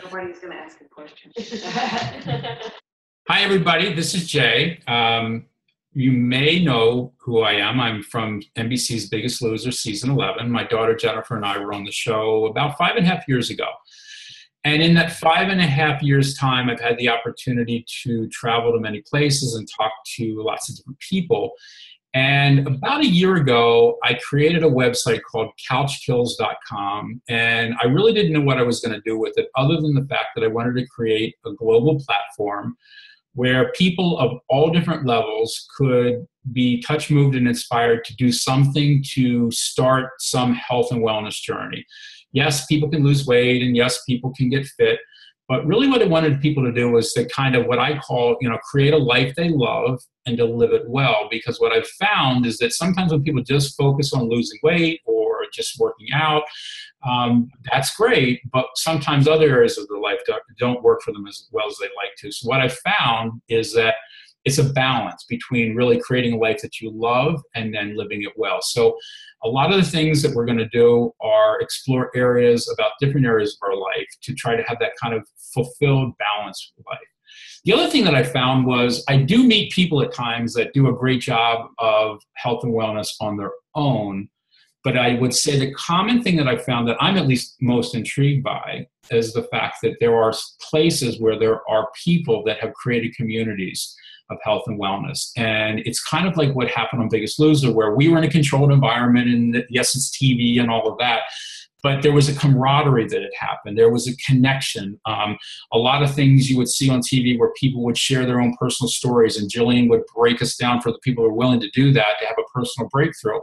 Nobody's going to ask a question. Hi, everybody. This is Jay. You may know who I am. I'm from NBC's Biggest Loser, season 11. My daughter Jennifer and I were on the show about 5.5 years ago. And in that 5.5 years' time, I've had the opportunity to travel to many places and talk to lots of different people. And about a year ago, I created a website called couchkills.com, and I really didn't know what I was going to do with it, other than the fact that I wanted to create a global platform where people of all different levels could be touched, moved, and inspired to do something to start some health and wellness journey. Yes, people can lose weight, and yes, people can get fit. But really what I wanted people to do was to kind of what I call, create a life they love and to live it well. Because what I've found is that sometimes when people just focus on losing weight or just working out, that's great. But sometimes other areas of their life don't work for them as well as they'd like to. So what I've found is that it's a balance between really creating a life that you love and then living it well. So a lot of the things that we're going to do are explore different areas of our life to try to have that kind of fulfilled, balanced life. The other thing that I found was I do meet people at times that do a great job of health and wellness on their own. But I would say the common thing that I found that I'm at least most intrigued by is the fact that there are places where there are people that have created communities of health and wellness. And it's kind of like what happened on Biggest Loser, where we were in a controlled environment, and yes, it's TV and all of that, but there was a camaraderie that had happened. There was a connection. A lot of things you would see on TV where people would share their own personal stories, and Jillian would break us down for the people who are willing to do that, to have a personal breakthrough.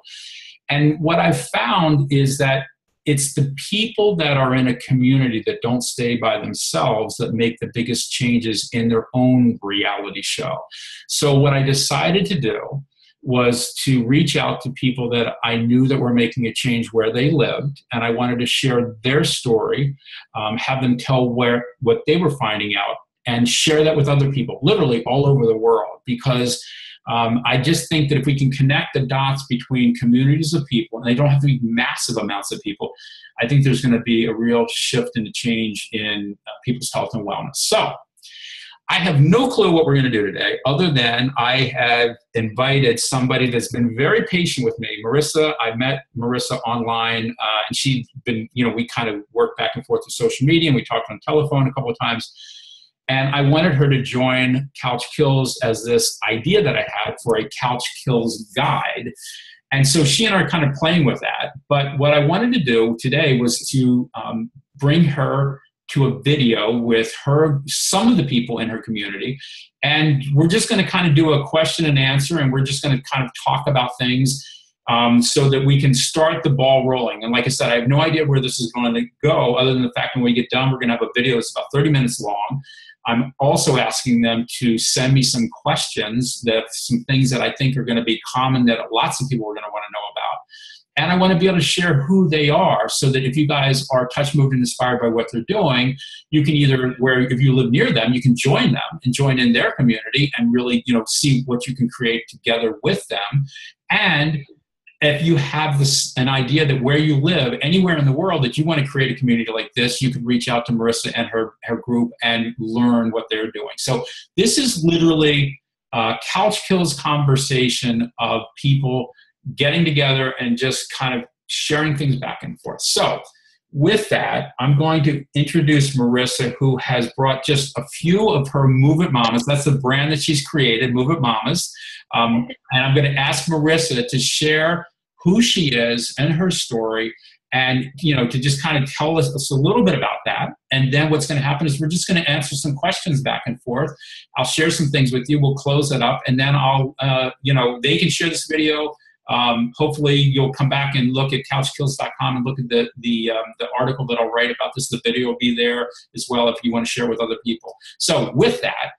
And what I've found is that it's the people that are in a community that don't stay by themselves that make the biggest changes in their own reality show. So what I decided to do was to reach out to people that I knew that were making a change where they lived, and I wanted to share their story, have them tell what they were finding out, and share that with other people, literally all over the world, because I just think that if we can connect the dots between communities of people, and they don't have to be massive amounts of people, I think there's going to be a real shift and a change in people's health and wellness. So I have no clue what we're going to do today, other than I have invited somebody that's been very patient with me. Marissa, I met Marissa online, and she'd been, we kind of worked back and forth with social media, and we talked on telephone a couple of times. And I wanted her to join Couch Kills as this idea that I had for a Couch Kills guide. And so she and I are kind of playing with that. But what I wanted to do today was to bring her to a video with some of the people in her community. And we're just going to kind of do a question and answer, and we're just going to kind of talk about things so that we can start the ball rolling. And like I said, I have no idea where this is going to go, other than the fact when we get done, we're going to have a video that's about 30 minutes long. I'm also asking them to send me some questions, some things that I think are going to be common that lots of people are going to want to know about. And I want to be able to share who they are, so that if you guys are touched, moved, and inspired by what they're doing, you can if you live near them, you can join them and join in their community and really, see what you can create together with them. And if you have an idea that where you live, anywhere in the world, that you want to create a community like this, you can reach out to Marissa and her group and learn what they're doing. So this is literally a Couch Kills conversation of people getting together and just kind of sharing things back and forth. So with that, I'm going to introduce Marissa, who has brought just a few of her Move It Mamas. That's the brand that she's created, Move It Mamas. And I'm going to ask Marissa to share who she is and her story, and to just kind of tell us a little bit about that. And then what's going to happen is we're just going to answer some questions back and forth. I'll share some things with you. We'll close it up, and then I'll, they can share this video. Hopefully you'll come back and look at couchkills.com and look at the article that I'll write about this. The video will be there as well if you want to share with other people. So with that,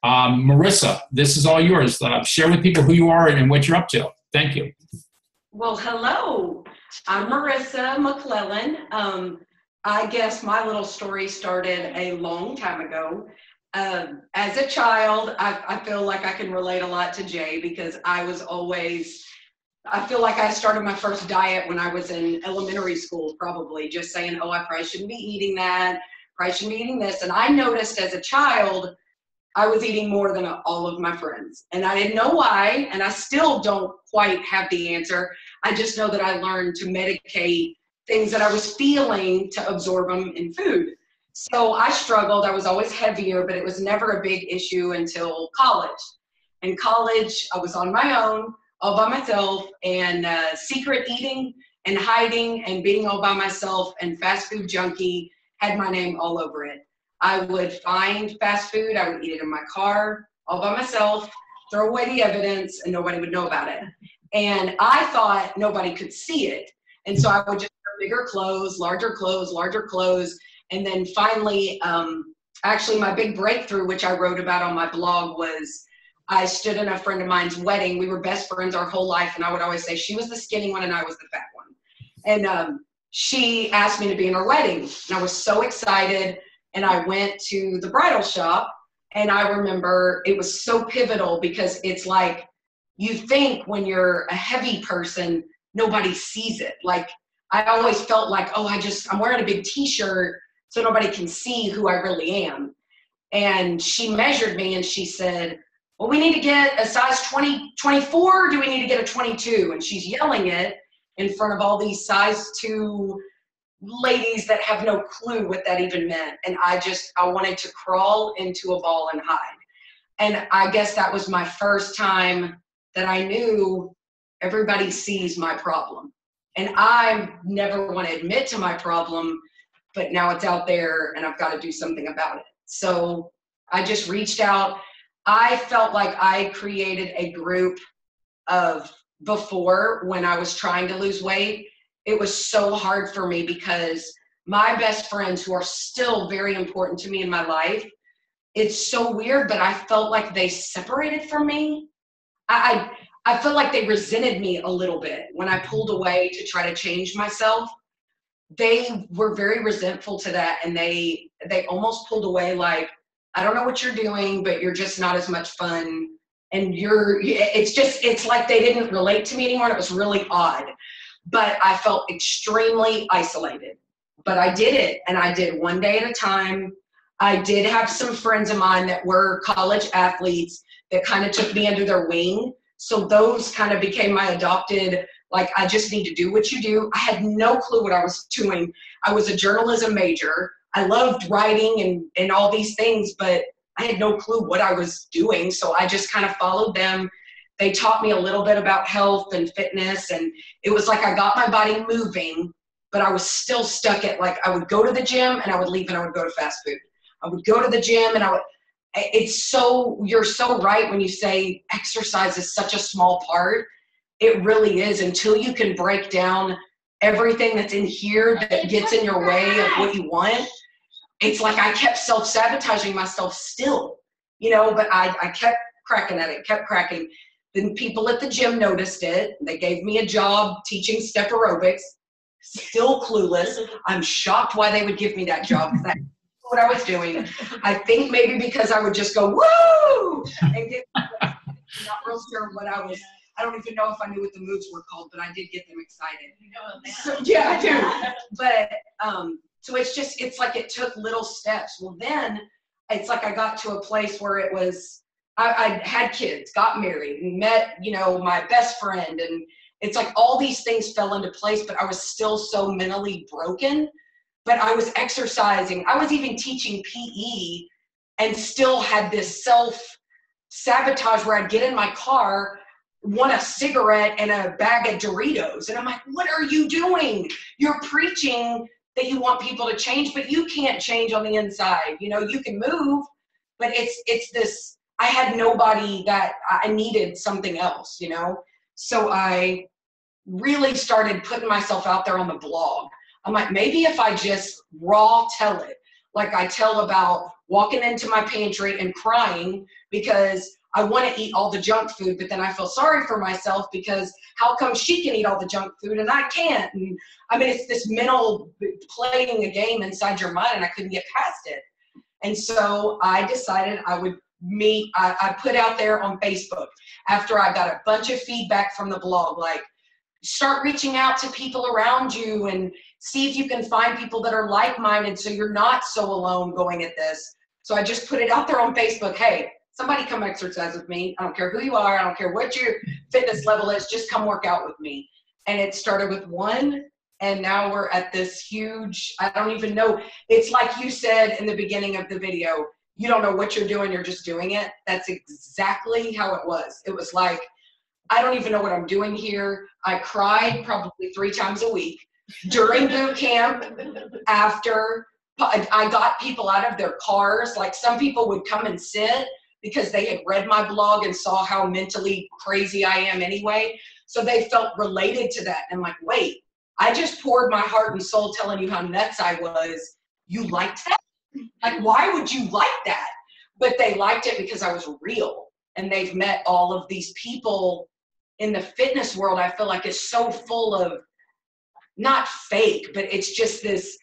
Marissa, this is all yours. Share with people who you are and what you're up to. Thank you. Well, hello. I'm Marissa McClellan. I guess my little story started a long time ago. As a child, I feel like I can relate a lot to Jay, because I feel like I started my first diet when I was in elementary school, probably just saying, oh, I probably shouldn't be eating that. probably shouldn't be eating this. And I noticed as a child, I was eating more than all of my friends. And I didn't know why, and I still don't quite have the answer. I just know that I learned to medicate things that I was feeling to absorb them in food. So I struggled. I was always heavier, but it was never a big issue until college. In college, I was on my own, all by myself, and secret eating and hiding and being all by myself, and fast food junkie had my name all over it. I would find fast food, I would eat it in my car, all by myself, throw away the evidence, and nobody would know about it. And I thought nobody could see it. And so I would just wear bigger clothes, larger clothes, larger clothes. And then finally, actually my big breakthrough, which I wrote about on my blog, was I stood in a friend of mine's wedding. We were best friends our whole life. And I would always say she was the skinny one and I was the fat one. And she asked me to be in her wedding. And I was so excited. And I went to the bridal shop, and I remember it was so pivotal because it's like you think when you're a heavy person, nobody sees it. Like I always felt like, oh, I'm wearing a big t-shirt so nobody can see who I really am. And she measured me and she said, well, we need to get a size 24, or do we need to get a 22? And she's yelling it in front of all these size 2 ladies that have no clue what that even meant. And I wanted to crawl into a ball and hide. And I guess that was my first time that I knew everybody sees my problem. And I never want to admit to my problem, but now it's out there and I've got to do something about it. So I just reached out. I felt like I created a group of before when I was trying to lose weight. It was so hard for me because my best friends, who are still very important to me in my life, it's so weird, but I felt like they separated from me. I felt like they resented me a little bit when I pulled away to try to change myself. They were very resentful to that, and they almost pulled away like, I don't know what you're doing, but you're just not as much fun. And it's like they didn't relate to me anymore, and it was really odd. But I felt extremely isolated. But I did it, and I did one day at a time. I did have some friends of mine that were college athletes that kind of took me under their wing. So those kind of became my adopted, like, I just need to do what you do. I had no clue what I was doing. I was a journalism major. I loved writing and all these things, but I had no clue what I was doing. So I just kind of followed them. They taught me a little bit about health and fitness, and it was like I got my body moving, but I was still stuck at, like, I would go to the gym and I would leave and I would go to fast food. I would go to the gym and you're so right when you say exercise is such a small part. It really is, until you can break down everything that's in here that gets in your way of what you want. It's like I kept self-sabotaging myself still, but I kept cracking at it, kept cracking. Then people at the gym noticed it. They gave me a job teaching step aerobics, still clueless. I'm shocked why they would give me that job, because that's what I was doing. I think maybe because I would just go, woo! And get, not real sure what I don't even know if I knew what the moves were called, but I did get them excited. So, yeah, I do. But, so it's like it took little steps. Well, then it's like I got to a place where it was, I had kids, got married, and met, my best friend. And it's like all these things fell into place, but I was still so mentally broken. But I was exercising. I was even teaching PE and still had this self-sabotage where I'd get in my car, want a cigarette and a bag of Doritos. And I'm like, what are you doing? You're preaching that you want people to change, but you can't change on the inside. You can move, but it's this, I had nobody that I needed something else, So I really started putting myself out there on the blog. I'm like, maybe if I just raw tell it, like I tell about walking into my pantry and crying because I want to eat all the junk food, but then I feel sorry for myself because how come she can eat all the junk food and I can't? And I mean, it's this mental playing a game inside your mind, and I couldn't get past it. And so I decided I would I put out there on Facebook after I got a bunch of feedback from the blog, like, start reaching out to people around you and see if you can find people that are like-minded so you're not so alone going at this. So I just put it out there on Facebook. Hey, somebody come exercise with me. I don't care who you are. I don't care what your fitness level is. Just come work out with me. And it started with one, and now we're at this huge, I don't even know. It's like you said in the beginning of the video, you don't know what you're doing. You're just doing it. That's exactly how it was. It was like, I don't even know what I'm doing here. I cried probably 3 times a week during boot camp. After I got people out of their cars, like some people would come and sit because they had read my blog and saw how mentally crazy I am anyway. So they felt related to that. And like, wait, I just poured my heart and soul telling you how nuts I was. You liked that? Like, why would you like that? But they liked it because I was real. And they've met all of these people in the fitness world. I feel like is so full of, not fake, but it's just this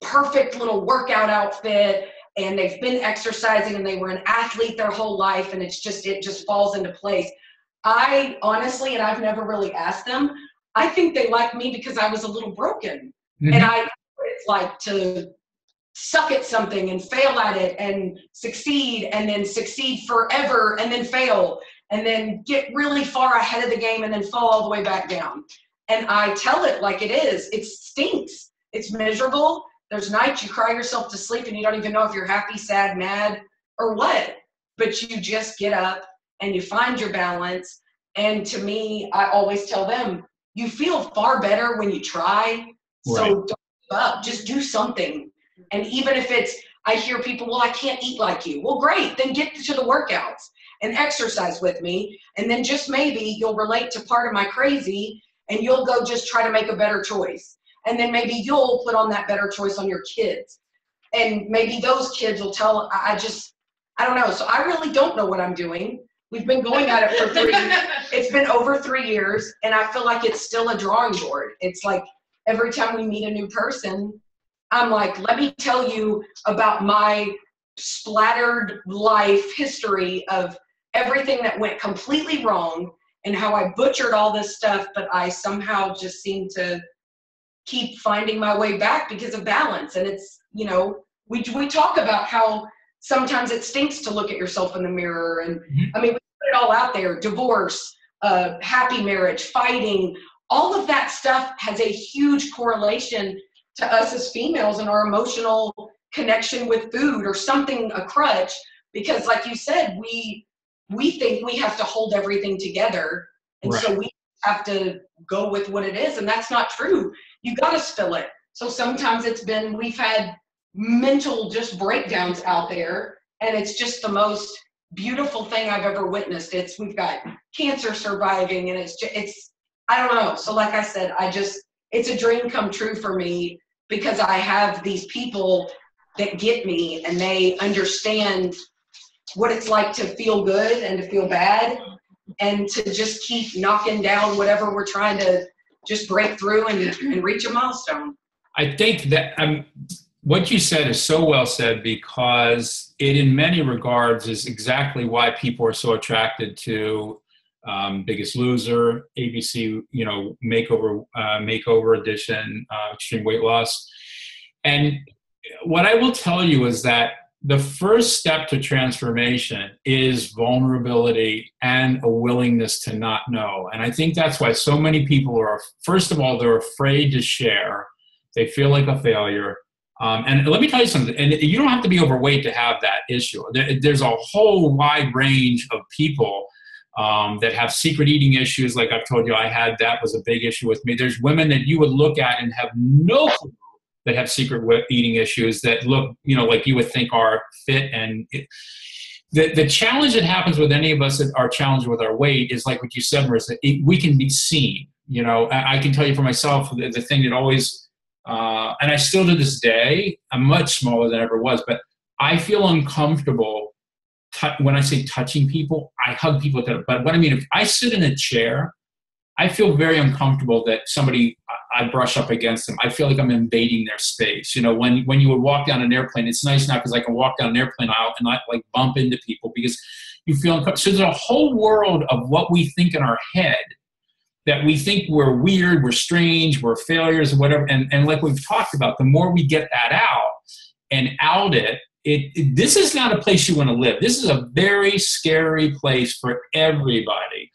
perfect little workout outfit, and they've been exercising and they were an athlete their whole life, and it just falls into place. I honestly, and I've never really asked them, I think they like me because I was a little broken. And I know what it's like to suck at something and fail at it and succeed, and then succeed forever and then fail, and then get really far ahead of the game and then fall all the way back down. And I tell it like it is. It stinks. It's miserable. There's nights you cry yourself to sleep and you don't even know if you're happy, sad, mad, or what. But you just get up and you find your balance. And to me, I always tell them, you feel far better when you try. So don't give up. Just do something. And even if it's, I hear people, well, I can't eat like you. Well, great. Then get to the workouts and exercise with me. And then just maybe you'll relate to part of my crazy, and you'll go just try to make a better choice. And then maybe you'll put on that better choice on your kids. And maybe those kids will tell, I don't know. So I really don't know what I'm doing. We've been going at it for it's been over 3 years, and I feel like it's still a drawing board. It's like every time we meet a new person, I'm like, let me tell you about my splattered life history of everything that went completely wrong and how I butchered all this stuff, but I somehow just seem to keep finding my way back because of balance. And it's, you know, we talk about how sometimes it stinks to look at yourself in the mirror. And I mean, we put it all out there, divorce, happy marriage, fighting, all of that stuff has a huge correlation to us as females and our emotional connection with food or something, a crutch, because like you said, we think we have to hold everything together. And so we have to go with what it is. And that's not true. You got to spill it. So sometimes we've had mental just breakdowns out there, and it's just the most beautiful thing I've ever witnessed. We've got cancer surviving, and it's, I don't know. So like I said, it's a dream come true for me because I have these people that get me and they understand what it's like to feel good and to feel bad and to just keep knocking down whatever we're trying to just break through and reach a milestone. I think that what you said is so well said, because it in many regards is exactly why people are so attracted to Biggest Loser, ABC, you know, makeover edition, extreme weight loss. And what I will tell you is that the first step to transformation is vulnerability and a willingness to not know. And I think that's why so many people are, first of all, they're afraid to share. They feel like a failure. And let me tell you something, and you don't have to be overweight to have that issue. There's a whole wide range of people that have secret eating issues. Like I've told you, that was a big issue with me. There's women that you would look at and have no clue that have secret eating issues that look, you know, like you would think are fit. And the challenge that happens with any of us that are challenged with our weight is like what you said, Marissa, we can be seen. You know, I can tell you for myself, the thing that always, and I still to this day, I'm much smaller than I ever was, but I feel uncomfortable when I say touching people. I hug people, but what I mean, if I sit in a chair, I feel very uncomfortable that I brush up against them. I feel like I'm invading their space. You know, when you would walk down an airplane, it's nice now because I can walk down an airplane aisle and not like bump into people because you feel uncomfortable. So there's a whole world of what we think in our head that we think we're weird, we're strange, we're failures, or whatever. And like we've talked about, the more we get that out and out this is not a place you want to live. This is a very scary place for everybody.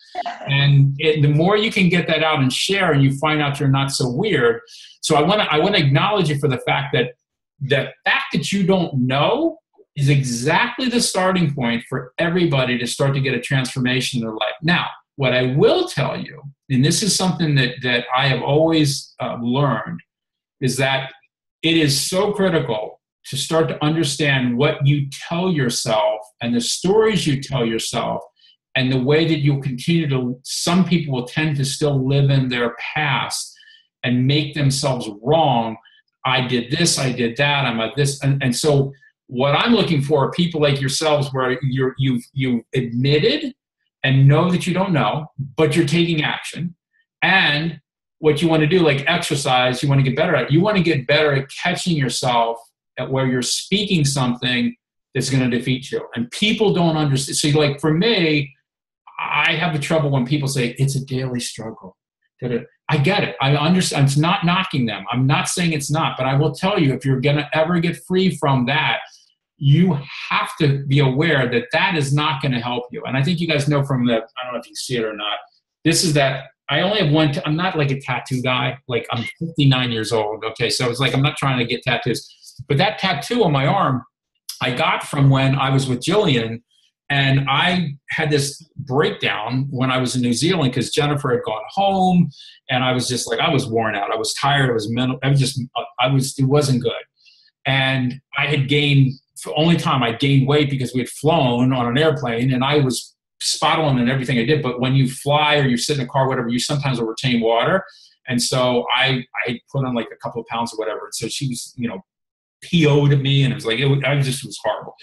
And the more you can get that out and share, and you find out you're not so weird. So I want to acknowledge you for the fact that you don't know is exactly the starting point for everybody to start to get a transformation in their life. Now, what I will tell you, and this is something that I have always learned, is that it is so critical to start to understand what you tell yourself and the stories you tell yourself and the way that you'll continue to, some people will tend to still live in their past and make themselves wrong. I did this, I did that, I'm a this. And so what I'm looking for are people like yourselves where you've admitted and know that you don't know, but you're taking action. And what you want to do, like exercise, you want to get better at. You want to get better at catching yourself at where you're speaking something that's going to defeat you. And people don't understand. So like for me, I have the trouble when people say it's a daily struggle. I get it. I understand. It's not knocking them. I'm not saying it's not, but I will tell you, if you're going to ever get free from that, you have to be aware that that is not going to help you. And I think you guys know from that, I don't know if you see it or not, this is that I only have one, I'm not like a tattoo guy. Like I'm 59 years old. Okay. So it's like, I'm not trying to get tattoos. But that tattoo on my arm, I got from when I was with Jillian, and I had this breakdown when I was in New Zealand because Jennifer had gone home, and I was just like, I was worn out. I was tired. I was mental. It wasn't good. And I had gained, the only time I gained weight because we had flown on an airplane, and I was spot on in everything I did. But when you fly or you sit in a car, whatever, you sometimes will retain water. And so I put on like a couple of pounds or whatever. And so she was, PO'd at me, and it was like, it was horrible.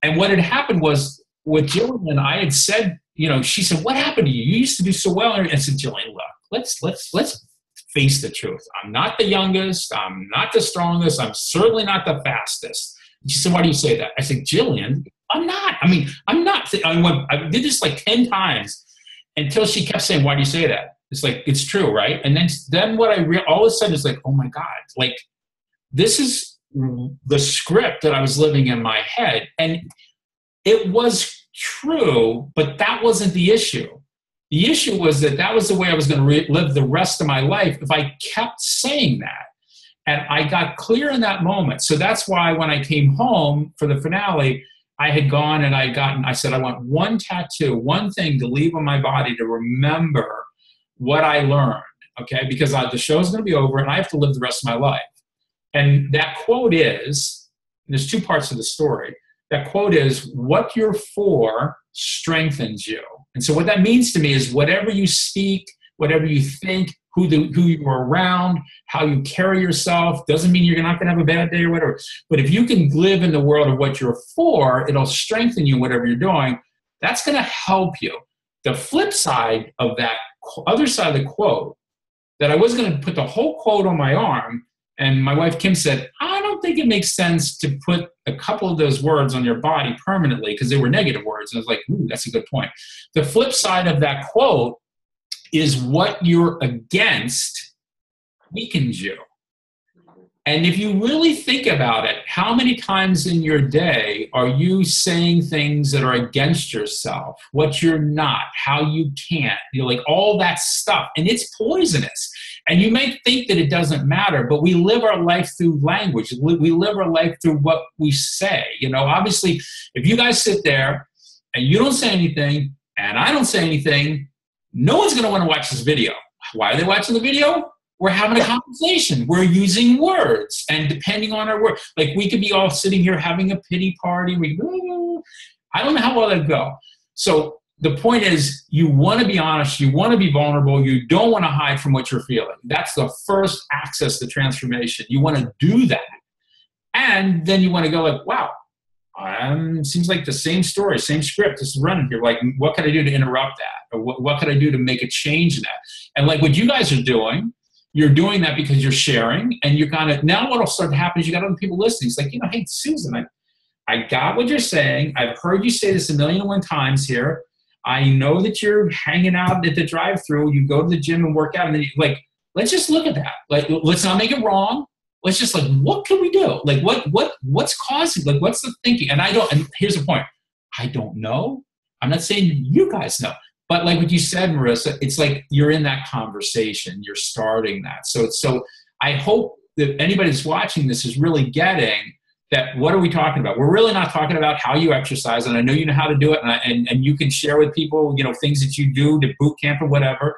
And what had happened was with Jillian, I had said, she said, what happened to you? You used to do so well. And I said, Jillian, look, let's face the truth. I'm not the youngest. I'm not the strongest. I'm certainly not the fastest. And she said, why do you say that? I said, Jillian, I'm not. I'm not. I did this like 10 times until she kept saying, why do you say that? It's like, it's true, right? And then what all of a sudden is like, oh my God, like this is the script that I was living in my head. And it was true, but that wasn't the issue. The issue was that was the way I was going to live the rest of my life if I kept saying that. And I got clear in that moment. So that's why when I came home for the finale, I had gone and I said, I want one tattoo, one thing to leave on my body to remember what I learned, okay? Because the show's going to be over and I have to live the rest of my life. And that quote is, there's two parts of the story. That quote is, what you're for strengthens you. And so what that means to me is whatever you speak, whatever you think, who you're around, how you carry yourself, doesn't mean you're not going to have a bad day or whatever. But if you can live in the world of what you're for, it'll strengthen you in whatever you're doing. That's going to help you. The flip side of that other side of the quote, that I was going to put the whole quote on my arm, and my wife, Kim, said, I don't think it makes sense to put a couple of those words on your body permanently because they were negative words. And I was like, ooh, that's a good point. The flip side of that quote is what you're against weakens you. And if you really think about it, how many times in your day are you saying things that are against yourself, what you're not, how you can't, like all that stuff, and it's poisonous. And you may think that it doesn't matter, but we live our life through language. We live our life through what we say. Obviously, if you guys sit there and you don't say anything and I don't say anything, no one's going to want to watch this video. Why are they watching the video? We're having a conversation. We're using words, and depending on our word, like we could be all sitting here having a pity party. I don't know how well that'd go. So the point is, you want to be honest. You want to be vulnerable. You don't want to hide from what you're feeling. That's the first access to transformation. You want to do that, and then you want to go like, wow, seems like the same story, same script is running here. Like, what can I do to interrupt that, or what can I do to make a change in that? And like what you guys are doing. You're doing that because you're sharing, and you're now what'll start to happen is you got other people listening. It's like, hey, Susan, I got what you're saying. I've heard you say this 1,000,001 times here. I know that you're hanging out at the drive-through. You go to the gym and work out, and then let's just look at that. Like, let's not make it wrong. Let's just what can we do? Like, what's causing? Like, what's the thinking? And I don't. And here's the point. I don't know. I'm not saying you guys know, but like what you said, Marissa, it's like you're in that conversation. You're starting that. So I hope that anybody that's watching this is really getting that. What are we talking about? We're really not talking about how you exercise, and I know you know how to do it, and you can share with people, things that you do to boot camp or whatever.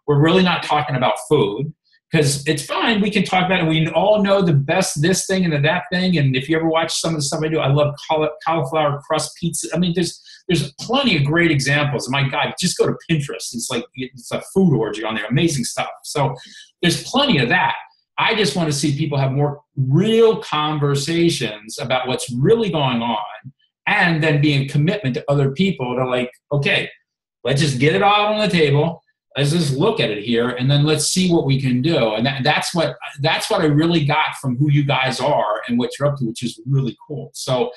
We're really not talking about food, because it's fine. We can talk about it. We all know the best this thing and the that thing. And if you ever watch some of the stuff I do, I love cauliflower crust pizza. I mean, there's plenty of great examples. My God, just go to Pinterest. It's a food orgy on there. Amazing stuff. So there's plenty of that. I just want to see people have more real conversations about what's really going on, and then be in commitment to other people to okay, let's just get it all on the table. Let's just look at it here, and then let's see what we can do. And that's what I really got from who you guys are and what you're up to, which is really cool. So,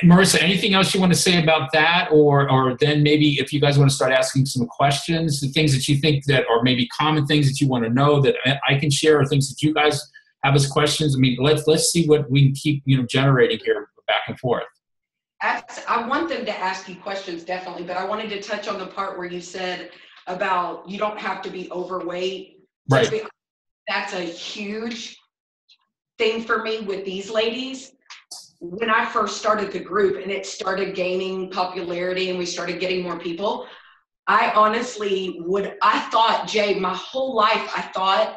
Marissa, anything else you want to say about that? Or then maybe if you guys want to start asking some questions, the things that you think that are maybe common things that you want to know that I can share, or things that you guys have as questions. I mean, let's see what we can keep, generating here back and forth. I want them to ask you questions, definitely, but I wanted to touch on the part where you said about you don't have to be overweight. Right. That's a huge thing for me with these ladies. When I first started the group and it started gaining popularity and we started getting more people, I honestly thought, Jay, my whole life, I thought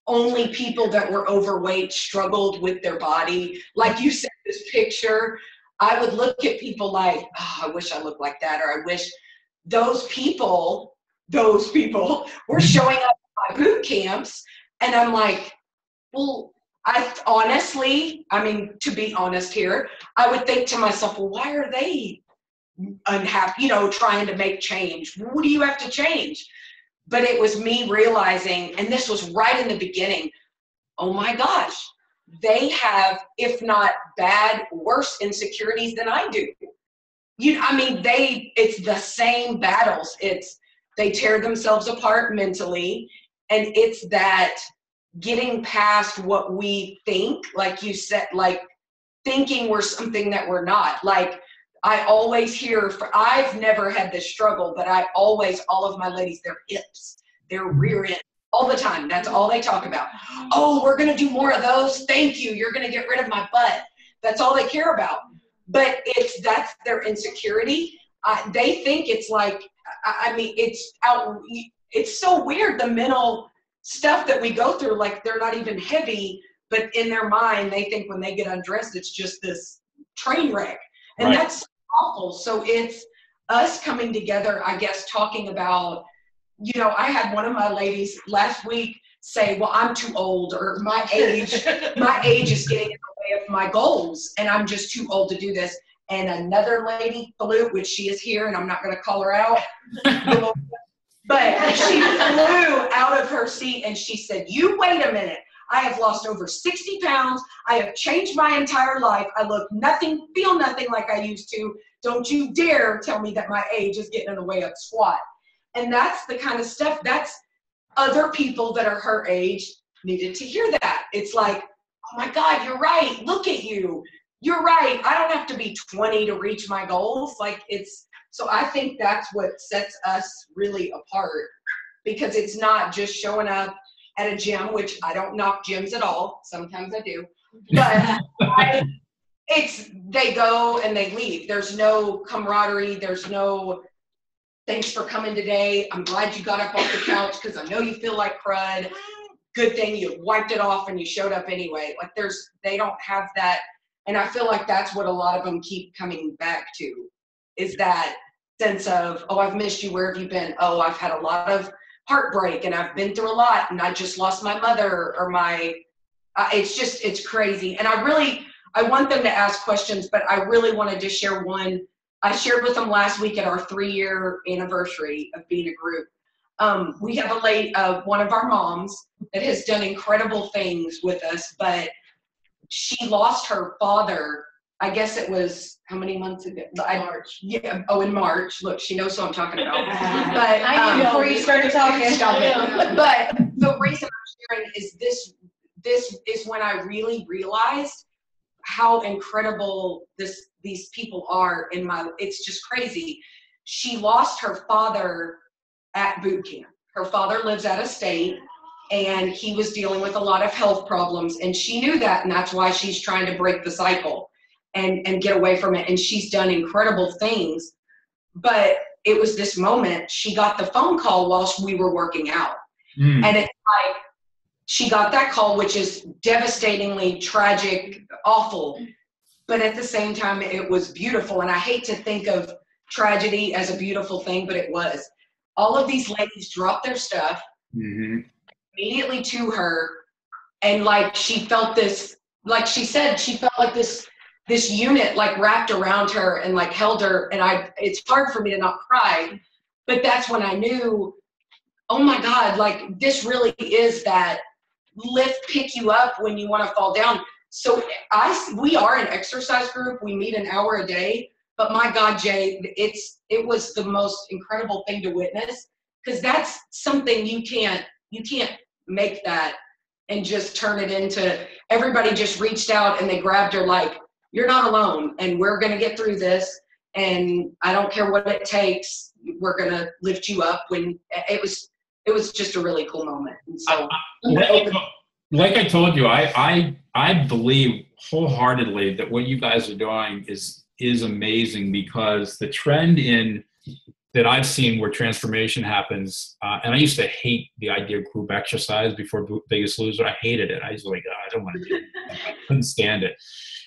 only people that were overweight struggled with their body. Like you said, this picture, I would look at people like, oh, I wish I looked like that, or I wish those people were showing up at my boot camps. And I'm like, well, I honestly, to be honest here, I would think to myself, well, why are they unhappy, trying to make change? What do you have to change? But it was me realizing, and this was right in the beginning, oh my gosh, they have, if not worse insecurities than I do. It's the same battles. They tear themselves apart mentally, and it's that getting past what we think, like you said, like thinking we're something that we're not. Like I always hear, I've never had this struggle, but all of my ladies, their hips, their rear end, all the time. That's all they talk about. Oh, we're going to do more of those. Thank you. You're going to get rid of my butt. That's all they care about. But that's their insecurity. They think it's like, it's so weird, the mental stuff that we go through. Like they're not even heavy, but in their mind, they think when they get undressed, it's just this train wreck. And right. That's awful. So it's us coming together, I guess, talking about, I had one of my ladies last week say, well, I'm too old, or my age is getting in the way of my goals, and I'm just too old to do this. And another lady flew, which she is here, and I'm not going to call her out, but she flew out of her seat and she said, you wait a minute. I have lost over 60 pounds. I have changed my entire life. I look nothing, feel nothing like I used to. Don't you dare tell me that my age is getting in the way of squat. And that's the kind of stuff that's other people that are her age needed to hear that. It's like, oh my God, you're right. Look at you. You're right. I don't have to be 20 to reach my goals. So I think that's what sets us really apart, because it's not just showing up at a gym, which I don't knock gyms at all. Sometimes I do, but they go and they leave. There's no camaraderie. There's no, thanks for coming today. I'm glad you got up off the couch because I know you feel like crud. Good thing you wiped it off and you showed up anyway. Like they don't have that. And I feel like that's what a lot of them keep coming back to, is that sense of, oh, I've missed you. Where have you been? Oh, I've had a lot of heartbreak and I've been through a lot and I just lost my mother, or it's crazy. And I want them to ask questions, but I really wanted to share one. I shared with them last week at our 3-year anniversary of being a group. We have one of our moms that has done incredible things with us, but she lost her father I guess it was how many months ago? March. Yeah. Oh, in March. Look, she knows what I'm talking about. But I knew before you started talking. Stop it. But the reason I'm sharing is this is when I really realized how incredible these people are in my. It's just crazy. She lost her father at boot camp. Her father lives out of state, and he was dealing with a lot of health problems, and she knew that, and that's why she's trying to break the cycle and get away from it. And she's done incredible things. But it was this moment, she got the phone call while we were working out. And it's like, she got that call, which is devastatingly tragic, awful. But at the same time, it was beautiful. And I hate to think of tragedy as a beautiful thing, but it was. All of these ladies dropped their stuff immediately to her. And like, she felt this, like she said, she felt like this unit like wrapped around her and like held her. And it's hard for me to not cry, but that's when I knew, oh my God, like this really is that pick you up when you want to fall down. So we are an exercise group. We meet an hour a day, but my God, Jay, it was the most incredible thing to witness, because that's something you can't make that and just turn it into, everybody just reached out and they grabbed her like, you're not alone, and we're going to get through this, and I don't care what it takes, we're going to lift you up. When it was just a really cool moment. And so like I told you, I believe wholeheartedly that what you guys are doing is amazing, because the trend that I've seen where transformation happens, and I used to hate the idea of group exercise before Biggest Loser. I hated it. I was like, I don't want to do it. I couldn't stand it.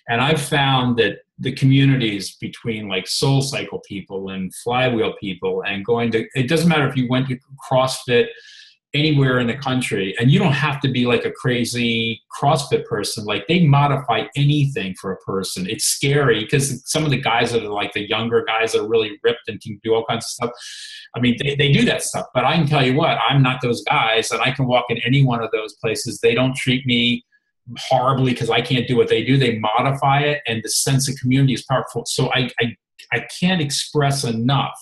And I've found that the communities between like Soul Cycle people and Flywheel people, and it doesn't matter if you went to CrossFit anywhere in the country, and you don't have to be like a crazy CrossFit person. Like, they modify anything for a person. It's scary because some of the guys that are like the younger guys that are really ripped and can do all kinds of stuff. I mean, they do that stuff, but I can tell you what, I'm not those guys, and I can walk in any one of those places. They don't treat me horribly because I can't do what they do. They modify it, and the sense of community is powerful. So I can't express enough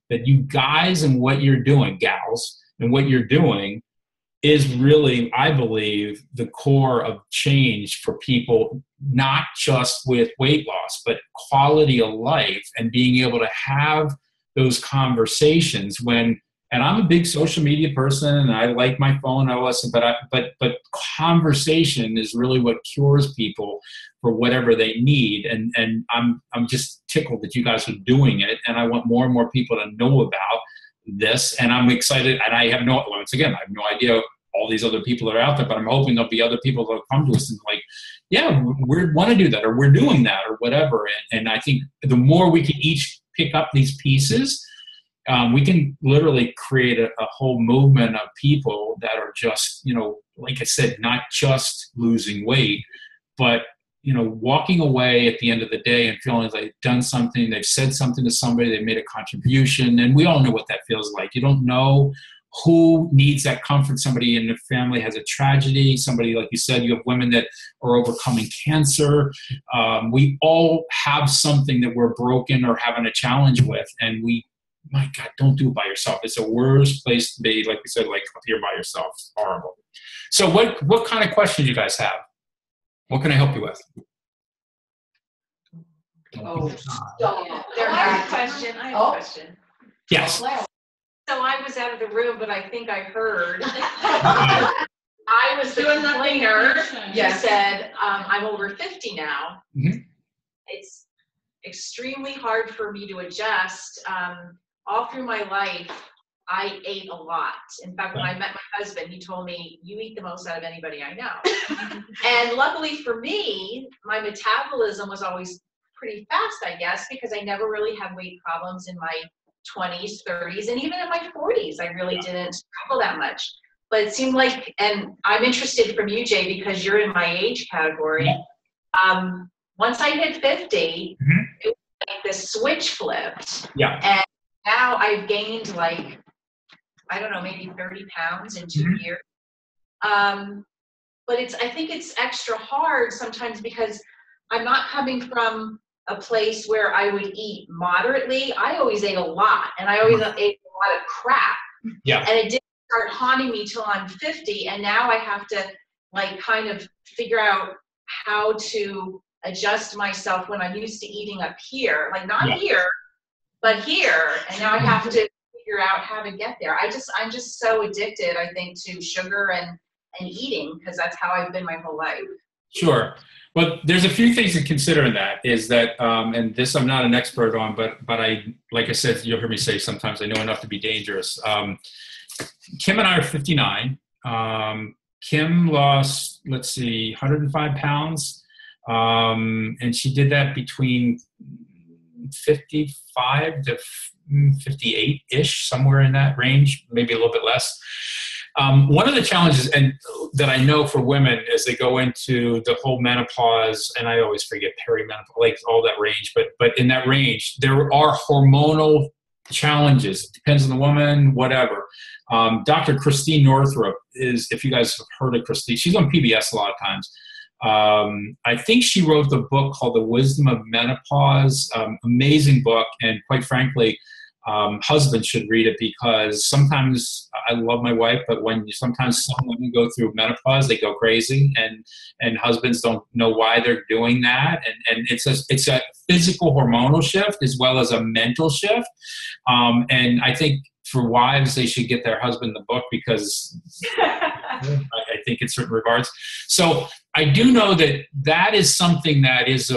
that you guys and what you're doing, gals, and what you're doing is really, I believe, the core of change for people, not just with weight loss, but quality of life, and being able to have those conversations and I'm a big social media person, and I like my phone, I listen, but conversation is really what cures people for whatever they need. And I'm just tickled that you guys are doing it, and I want more and more people to know about this, and I'm excited. And I have no idea all these other people that are out there, but I'm hoping there'll be other people that'll come to us and like, yeah, we want to do that, or we're doing that, or whatever. And I think the more we can each pick up these pieces, we can literally create a whole movement of people that are just, like I said, not just losing weight, but, walking away at the end of the day and feeling like they've done something, they've said something to somebody, they've made a contribution. And we all know what that feels like. You don't know who needs that comfort. Somebody in the family has a tragedy. Somebody, like you said, you have women that are overcoming cancer. We all have something that we're broken or having a challenge with. And my God, don't do it by yourself. It's the worst place to be. Like we said, like up here by yourself. It's horrible. So what kind of questions you guys have? What can I help you with? oh, I have a question. Yes. So I was out of the room, but I think I heard. I was the complainer. You said, I'm over 50 now. Mm-hmm. It's extremely hard for me to adjust. All through my life, I ate a lot. In fact, when I met my husband, he told me, you eat the most out of anybody I know. And luckily for me, my metabolism was always pretty fast, I guess, because I never really had weight problems in my 20s, 30s, and even in my 40s. I really didn't struggle that much. But it seemed like, and I'm interested from you, Jay, because you're in my age category. Once I hit 50, it was like the switch flipped. Yeah. And now I've gained like, I don't know, maybe 30 pounds in 2 years. But I think it's extra hard sometimes because I'm not coming from a place where I would eat moderately. I always ate a lot, and I always ate a lot of crap. Yeah. And it didn't start haunting me till I'm 50, and now I have to like kind of figure out how to adjust myself when I'm used to eating up here, like not here, but here, and now I have to figure out how to get there. I'm just so addicted, I think, to sugar and eating, because that's how I've been my whole life. Sure. Well, there's a few things to consider in that is that, and this I'm not an expert on, but I, like I said, you'll hear me say sometimes I know enough to be dangerous. Kim and I are 59. Kim lost, 105 pounds. And she did that between 55 to 58-ish, somewhere in that range, maybe a little bit less. One of the challenges and that I know for women as they go into the whole menopause, and I always forget perimenopause, like all that range, but in that range, there are hormonal challenges. It depends on the woman, whatever. Dr. Christine Northrup is, if you guys have heard of Christine, she's on PBS a lot of times. I think she wrote the book called The Wisdom of Menopause, amazing book, and quite frankly, husbands should read it because sometimes I love my wife, but sometimes some women go through menopause, they go crazy, and husbands don't know why they're doing that, and it's a physical hormonal shift as well as a mental shift, and I think for wives they should get their husband the book because I think in certain regards. So I do know that is something that is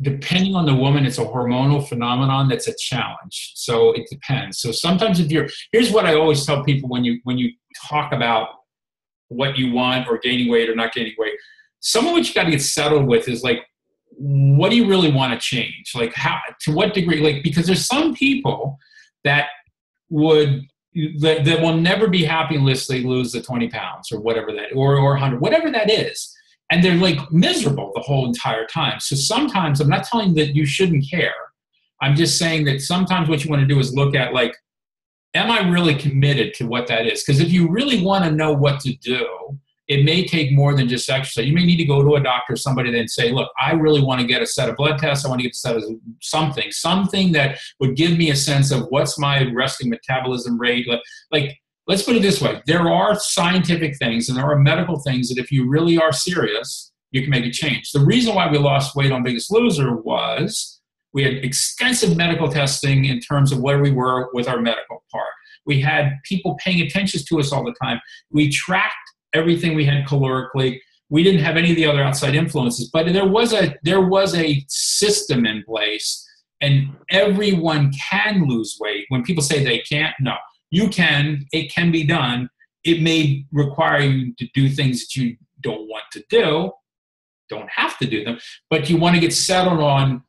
depending on the woman, it's a hormonal phenomenon that's a challenge. So it depends. So sometimes here's what I always tell people when you talk about what you want or gaining weight or not gaining weight, some of what you got to get settled with is like, what do you really want to change? Like how, to what degree, like, because there's some people that will never be happy unless they lose the 20 pounds or whatever that, or 100, whatever that is. And they're like miserable the whole entire time. So sometimes, I'm not telling you that you shouldn't care. I'm just saying that sometimes what you want to do is look at like, am I really committed to what that is? Because if you really want to know what to do, it may take more than just exercise. You may need to go to a doctor, somebody, then say, look, I really want to get a set of blood tests. I want to get a set of something that would give me a sense of what's my resting metabolism rate. Like, let's put it this way. There are scientific things and there are medical things that if you really are serious, you can make a change. The reason why we lost weight on Biggest Loser was we had extensive medical testing in terms of where we were with our medical part. We had people paying attention to us all the time. We tracked everything we had calorically. We didn't have any of the other outside influences, but there was a system in place, and everyone can lose weight. When people say they can't, no. You can, it can be done. It may require you to do things that you don't want to do, don't have to do them, but you want to get settled on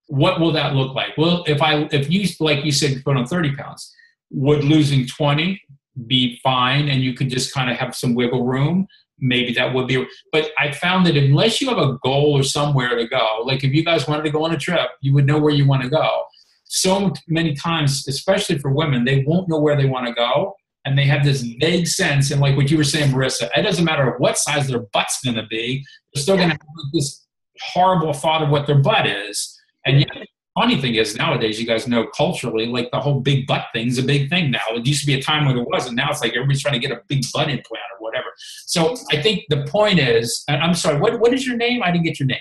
what will that look like? Well, if you, like you said, put on 30 pounds, would losing 20 be fine and you could just kind of have some wiggle room? Maybe that would be, but I found that unless you have a goal or somewhere to go, like if you guys wanted to go on a trip, you would know where you want to go. So many times, especially for women, they won't know where they want to go. And they have this vague sense. And like what you were saying, Marissa, it doesn't matter what size their butt's going to be. They're still going to have this horrible thought of what their butt is. And yet, the funny thing is nowadays, you guys know culturally, like the whole big butt thing's a big thing now. It used to be a time when it wasn't. Now it's like everybody's trying to get a big butt implant or whatever. So I think the point is, and I'm sorry, what is your name? I didn't get your name.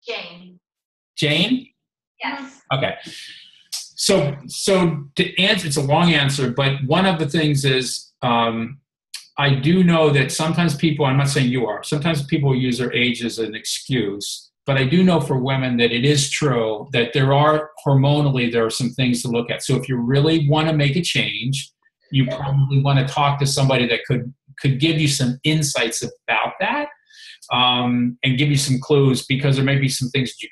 Jane. Jane? Yes. Okay. So to answer, it's a long answer, but one of the things is I do know that sometimes people, I'm not saying you are, sometimes people use their age as an excuse, but I do know for women that it is true that there are some things to look at. So if you really want to make a change, you probably want to talk to somebody that could give you some insights about that and give you some clues, because there may be some things that you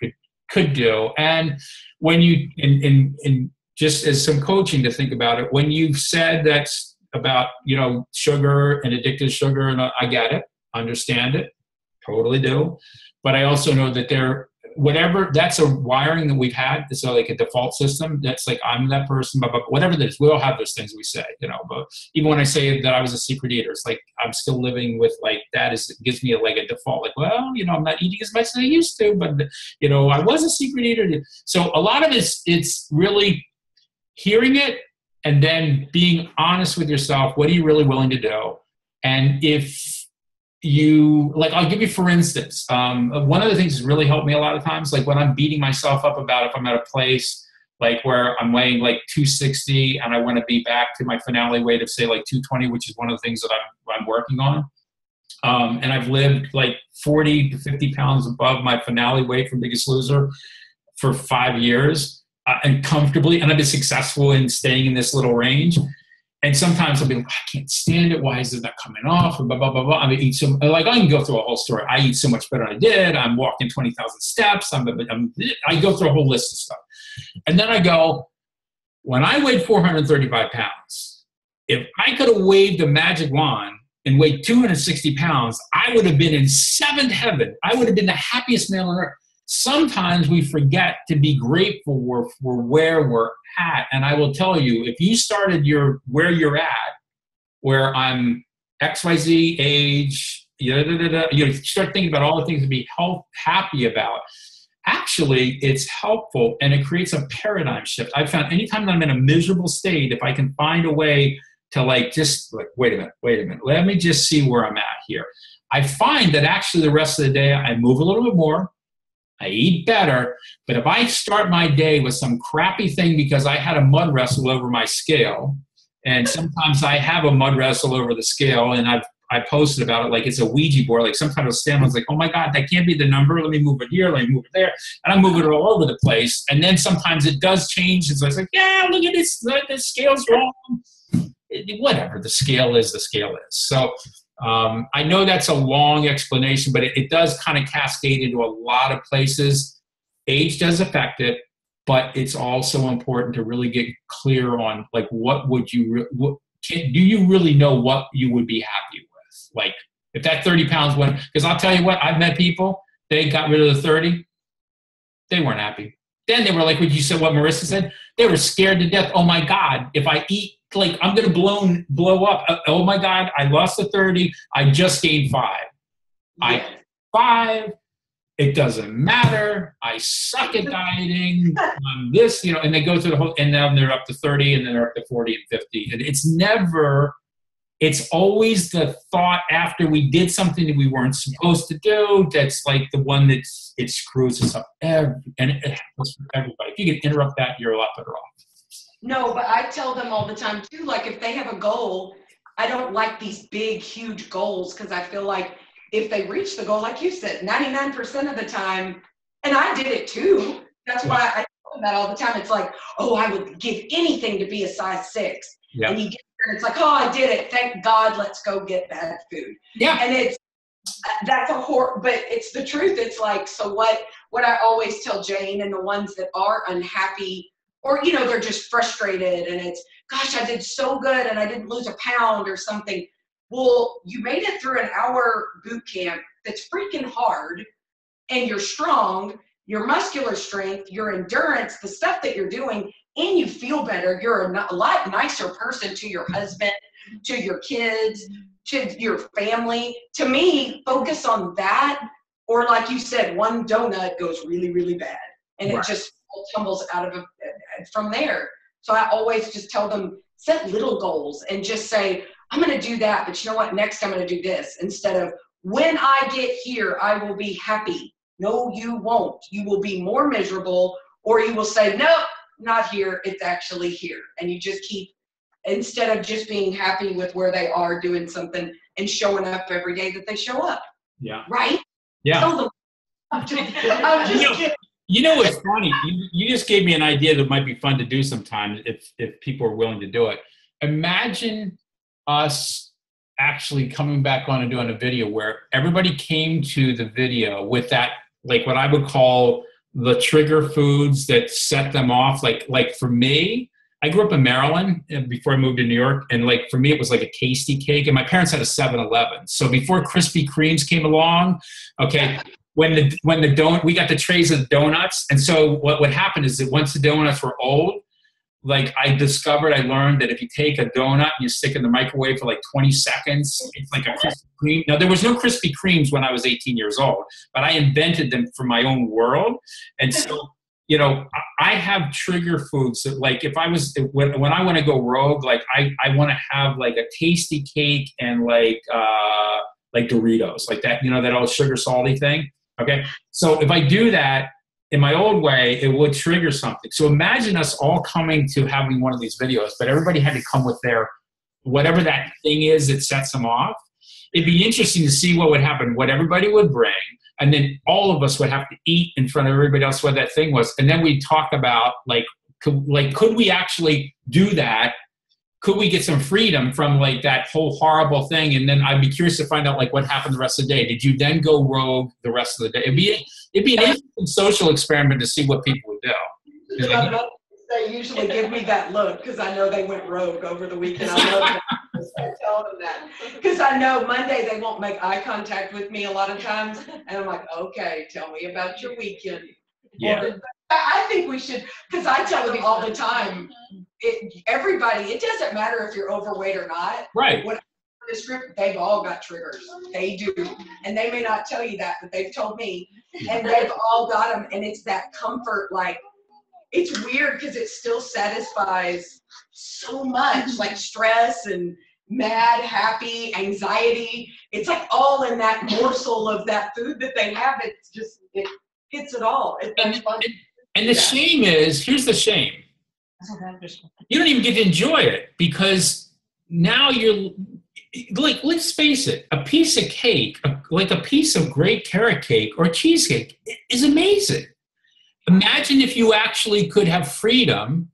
could do. And when you, in just as some coaching to think about it, when you said that's about, sugar and addicted sugar, and I get it, understand it, totally do. But I also know that whatever, that's a wiring that we've had. It's like a default system. That's like, I'm that person, but whatever it is, we all have those things we say, but even when I say that I was a secret eater, it's like, I'm still living with like, that is, it gives me like a default, like, well, I'm not eating as much as I used to, but I was a secret eater. So a lot of it's really hearing it and then being honest with yourself. What are you really willing to do? And if I'll give you, for instance, one of the things that's really helped me a lot of times, like when I'm beating myself up about if I'm at a place like where I'm weighing like 260 and I want to be back to my finale weight of say like 220, which is one of the things that I'm working on. And I've lived like 40 to 50 pounds above my finale weight from Biggest Loser for 5 years and comfortably, and I've been successful in staying in this little range. And sometimes I'll be like, I can't stand it. Why is it not coming off? And blah, blah, blah, blah. I mean, I can go through a whole story. I eat so much better than I did. I'm walking 20,000 steps. I go through a whole list of stuff. And then I go, when I weighed 435 pounds, if I could have waved a magic wand and weighed 260 pounds, I would have been in seventh heaven. I would have been the happiest man on earth. Sometimes we forget to be grateful for where we're at. And I will tell you, if you started where you're at, where I'm XYZ age, you start thinking about all the things to be happy about. Actually, it's helpful and it creates a paradigm shift. I've found anytime that I'm in a miserable state, if I can find a way to wait a minute, let me just see where I'm at here. I find that actually the rest of the day I move a little bit more. I eat better, but if I start my day with some crappy thing because I had a mud wrestle over my scale, and sometimes I have a mud wrestle over the scale, and I posted about it like it's a Ouija board. Like sometimes I'll stand, I was like, oh my God, that can't be the number. Let me move it here, let me move it there, and I'm moving it all over the place. And then sometimes it does change, and so it's like, yeah, look at this, the scale's wrong. Whatever, the scale is, the scale is. So I know that's a long explanation, but it does kind of cascade into a lot of places. Age does affect it, but it's also important to really get clear on like do you really know what you would be happy with? Like if that 30 pounds went, because I'll tell you what, I've met people, they got rid of the 30, they weren't happy. Then they were like what you said, what Marissa said, they were scared to death. Oh my God, if I eat, like I'm going to blow up. Oh my God, I lost the 30. I just gained 5. Yeah. I 5. It doesn't matter. I suck at dieting. This, and they go through the whole, and now they're up to 30 and then they're up to 40 and 50. And it's always the thought after we did something that we weren't supposed to do. That's like the one it screws us up. And it happens for everybody. If you can interrupt that, you're a lot better off. No, but I tell them all the time too, like if they have a goal, I don't like these big, huge goals because I feel like if they reach the goal, like you said, 99% of the time, and I did it too. That's why I tell them that all the time. It's like, oh, I would give anything to be a size 6. Yeah. And you get there and it's like, oh, I did it. Thank God, let's go get bad food. Yeah. And that's a horror, but it's the truth. It's like, so what I always tell Jane and the ones that are unhappy, or, they're just frustrated and it's, gosh, I did so good and I didn't lose a pound or something. Well, you made it through an hour boot camp that's freaking hard and you're strong, your muscular strength, your endurance, the stuff that you're doing, and you feel better. You're a lot nicer person to your husband, to your kids, to your family. To me, focus on that. Or like you said, one donut goes really, really bad and it just tumbles out of from there. So I always just tell them, set little goals and just say, I'm going to do that, but you know what? Next, I'm going to do this instead of when I get here, I will be happy. No, you won't. You will be more miserable, or you will say, nope, not here. It's actually here. And you just keep, instead of just being happy with where they are doing something and showing up every day that they show up. Yeah. Right? Yeah. Tell them. I'm just kidding. What's funny? You just gave me an idea that might be fun to do sometime if people are willing to do it. Imagine us actually coming back on and doing a video where everybody came to the video with that, like what I would call the trigger foods that set them off. Like for me, I grew up in Maryland before I moved to New York. And like, for me, it was like a tasty cake. And my parents had a 7-Eleven. So before Krispy Kremes came along, okay, we got the trays of donuts, and so what happened is that once the donuts were old, like I learned that if you take a donut and you stick it in the microwave for like 20 seconds, it's like a Krispy Kreme. Now, there was no Krispy Kremes when I was 18 years old, but I invented them for my own world. And so, you know, I have trigger foods that, like, if I was, when I want to go rogue, like I want to have like a tasty cake and like Doritos, like that, you know, that old sugar salty thing. Okay. So if I do that, in my old way, it would trigger something. So imagine us all coming to having one of these videos, but everybody had to come with their, whatever that thing is that sets them off. It'd be interesting to see what would happen, what everybody would bring, and then all of us would have to eat in front of everybody else what that thing was. And then we'd talk about, could we actually do that? Could we get some freedom from like that whole horrible thing? And then I'd be curious to find out like what happened the rest of the day. Did you then go rogue the rest of the day? It'd be an interesting social experiment to see what people would do. They usually give me that look because I know they went rogue over the weekend. I love telling them that because I know Monday they won't make eye contact with me a lot of times, and I'm like, okay, tell me about your weekend. Yeah. I think we should, because I tell them all the time, everybody, it doesn't matter if you're overweight or not. Right. When this group, they've all got triggers. They do. And they may not tell you that, but they've told me. And they've all got them. And it's that comfort, like, it's weird because it still satisfies so much, like stress and mad, happy, anxiety. It's like all in that morsel of that food that they have. It's just, it hits it all. It's fun. And the shame is, here's the shame. You don't even get to enjoy it because now you're like, let's face it, a piece of cake, like a piece of great carrot cake or cheesecake is amazing. Imagine if you actually could have freedom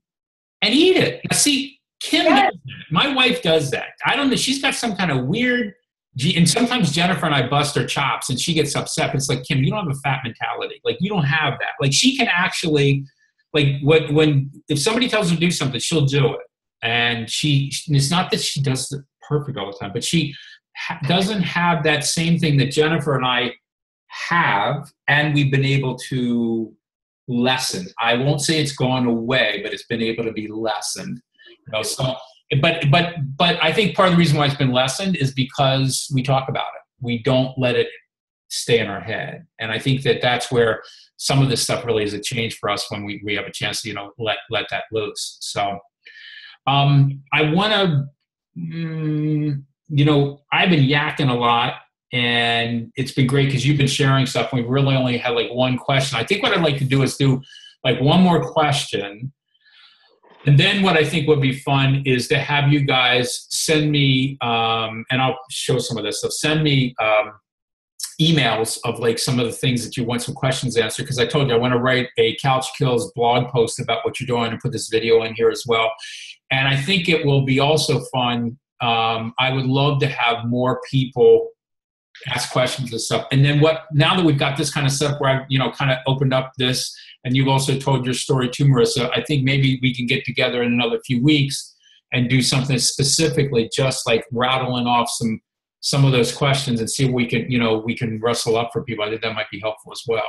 and eat it. Now, see, Kim does that. My wife does that. I don't know. She's got some kind of weird, and sometimes Jennifer and I bust her chops and she gets upset. It's like, Kim, you don't have a fat mentality. Like, you don't have that. Like, she can actually, like, if somebody tells her to do something, she'll do it. And it's not that she does it perfect all the time, but she doesn't have that same thing that Jennifer and I have, and we've been able to lessen. I won't say it's gone away, but it's been able to be lessened. You know, so, but I think part of the reason why it's been lessened is because we talk about it. We don't let it stay in our head. And I think that that's where some of this stuff really is a change for us when we have a chance to, you know, let that loose. So I want to, you know, I've been yakking a lot, and it's been great because you've been sharing stuff. We've really only had like one question. I think what I'd like to do is do like one more question. And then what I think would be fun is to have you guys send me, and I'll show some of this stuff, send me emails of like some of the things that you want some questions answered. Because I told you I want to write a Couch Kills blog post about what you're doing and put this video in here as well. And I think it will be also fun. I would love to have more people ask questions and stuff. And then now that we've got this kind of stuff where I've, you know, kind of opened up this, and you've also told your story too, Marissa, I think maybe we can get together in another few weeks and do something specifically just like rattling off some of those questions and see if we can, you know, we can rustle up for people. I think that might be helpful as well.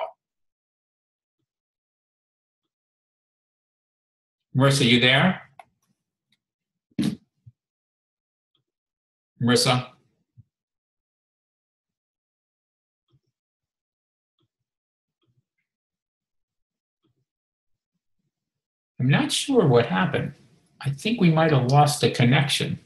Marissa, you there? Marissa? I'm not sure what happened. I think we might have lost the connection.